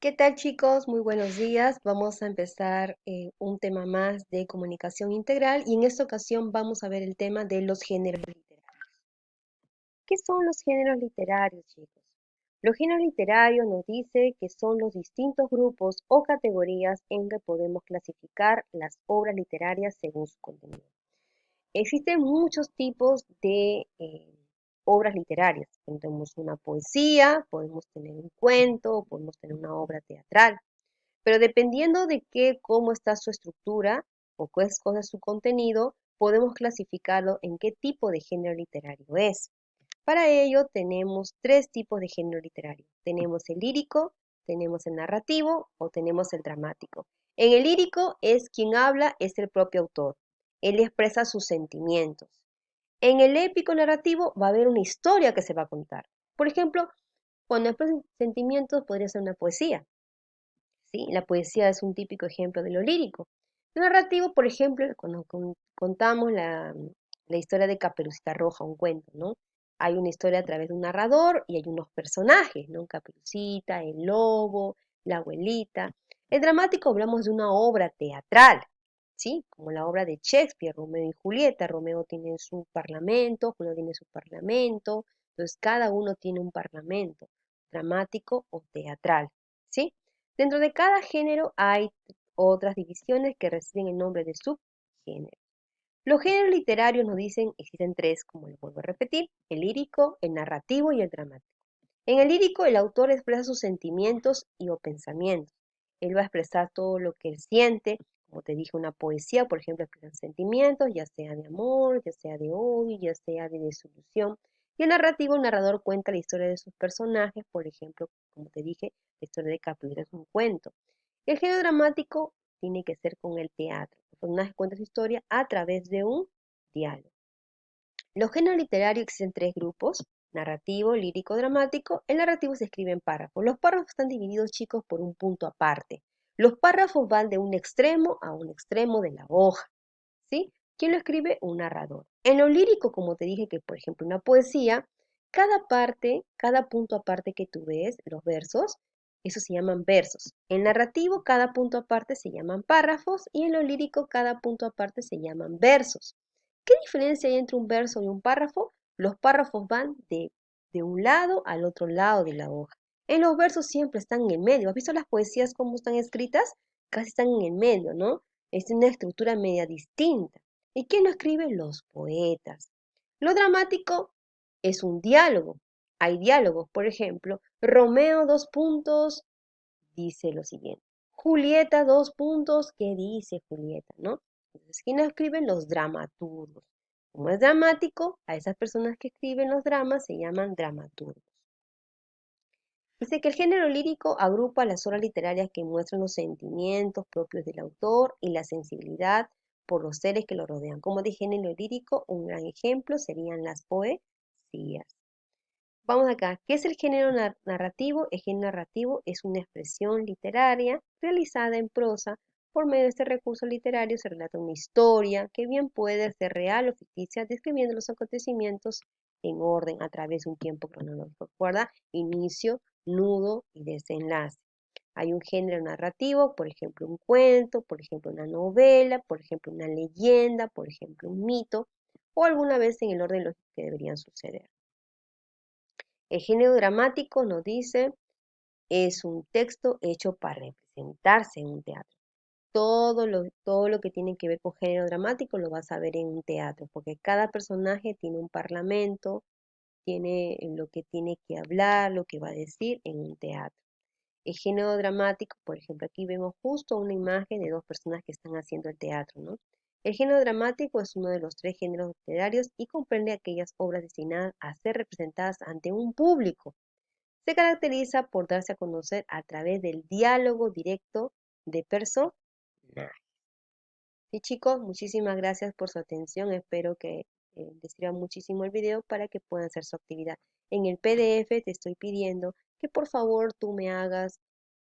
¿Qué tal, chicos? Muy buenos días. Vamos a empezar un tema más de comunicación integral y en esta ocasión vamos a ver el tema de los géneros literarios. ¿Qué son los géneros literarios, chicos? Los géneros literarios nos dice que son los distintos grupos o categorías en que podemos clasificar las obras literarias según su contenido. Existen muchos tipos de obras literarias. Tenemos una poesía, podemos tener un cuento, podemos tener una obra teatral. Pero dependiendo de cómo está su estructura o qué es cosa su contenido, podemos clasificarlo en qué tipo de género literario es. Para ello tenemos tres tipos de género literario. Tenemos el lírico, tenemos el narrativo o tenemos el dramático. En el lírico es quien habla, es el propio autor. Él expresa sus sentimientos. En el épico narrativo va a haber una historia que se va a contar. Por ejemplo, cuando expresa sentimientos podría ser una poesía. ¿Sí? La poesía es un típico ejemplo de lo lírico. Lo narrativo, por ejemplo, cuando contamos la historia de Caperucita Roja, un cuento, ¿no? Hay una historia a través de un narrador y hay unos personajes, ¿no? Caperucita, el lobo, la abuelita. El dramático hablamos de una obra teatral, ¿sí? Como la obra de Shakespeare, Romeo y Julieta. Romeo tiene su parlamento, Julio tiene su parlamento, entonces cada uno tiene un parlamento, dramático o teatral, ¿sí? Dentro de cada género hay otras divisiones que reciben el nombre de subgénero. Los géneros literarios nos dicen, existen tres, como les vuelvo a repetir, el lírico, el narrativo y el dramático. En el lírico, el autor expresa sus sentimientos y o pensamientos. Él va a expresar todo lo que él siente, como te dije, una poesía, por ejemplo, expresan sentimientos, ya sea de amor, ya sea de odio, ya sea de desilusión. Y el narrativo, el narrador cuenta la historia de sus personajes, por ejemplo, como te dije, la historia de Caperucita es un cuento. El género dramático tiene que ser con el teatro. El personaje cuenta su historia a través de un diálogo. Los géneros literarios existen tres grupos: narrativo, lírico, dramático. El narrativo se escribe en párrafos. Los párrafos están divididos, chicos, por un punto aparte. Los párrafos van de un extremo a un extremo de la hoja, ¿sí? ¿Quién lo escribe? Un narrador. En lo lírico, como te dije, que por ejemplo una poesía, cada parte, cada punto aparte que tú ves, los versos, esos se llaman versos. En narrativo, cada punto aparte se llaman párrafos y en lo lírico, cada punto aparte se llaman versos. ¿Qué diferencia hay entre un verso y un párrafo? Los párrafos van de un lado al otro lado de la hoja. En los versos siempre están en el medio. ¿Has visto las poesías cómo están escritas? Casi están en el medio, ¿no? Es una estructura media distinta. ¿Y quién lo escribe? Los poetas. Lo dramático es un diálogo. Hay diálogos, por ejemplo, Romeo dos puntos dice lo siguiente. Julieta dos puntos, ¿qué dice Julieta? ¿No? Entonces, ¿quién lo escriben? Los dramaturgos. Como es dramático, a esas personas que escriben los dramas se llaman dramaturgos. Dice que el género lírico agrupa las obras literarias que muestran los sentimientos propios del autor y la sensibilidad por los seres que lo rodean. Como de género lírico, un gran ejemplo serían las poesías. Vamos acá. ¿Qué es el género narrativo? El género narrativo es una expresión literaria realizada en prosa. Por medio de este recurso literario se relata una historia que bien puede ser real o ficticia, describiendo los acontecimientos en orden a través de un tiempo cronológico. Recuerda, inicio, nudo y desenlace. Hay un género narrativo, por ejemplo, un cuento, por ejemplo, una novela, por ejemplo, una leyenda, por ejemplo, un mito, o alguna vez en el orden lógico que deberían suceder. El género dramático nos dice es un texto hecho para representarse en un teatro. Todo lo que tiene que ver con género dramático lo vas a ver en un teatro, porque cada personaje tiene un parlamento, tiene lo que tiene que hablar, lo que va a decir en un teatro. El género dramático, por ejemplo, aquí vemos justo una imagen de dos personas que están haciendo el teatro, ¿no? El género dramático es uno de los tres géneros literarios y comprende aquellas obras destinadas a ser representadas ante un público. Se caracteriza por darse a conocer a través del diálogo directo de personas. Sí, chicos, muchísimas gracias por su atención. Espero que les sirva muchísimo el video para que puedan hacer su actividad. En el PDF te estoy pidiendo que por favor tú me hagas,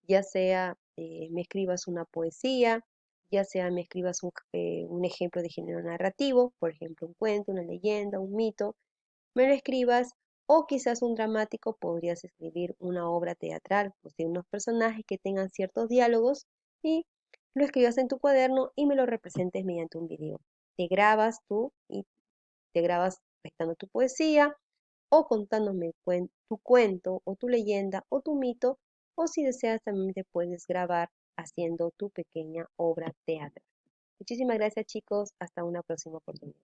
ya sea me escribas una poesía, ya sea me escribas un ejemplo de género narrativo, por ejemplo, un cuento, una leyenda, un mito, me lo escribas O quizás un dramático podrías escribir una obra teatral, pues de unos personajes que tengan ciertos diálogos y lo escribas en tu cuaderno y me lo representes mediante un video. Te grabas tú y te grabas recitando tu poesía o contándome tu cuento o tu leyenda o tu mito, o si deseas también te puedes grabar haciendo tu pequeña obra teatral. Muchísimas gracias chicos, hasta una próxima oportunidad.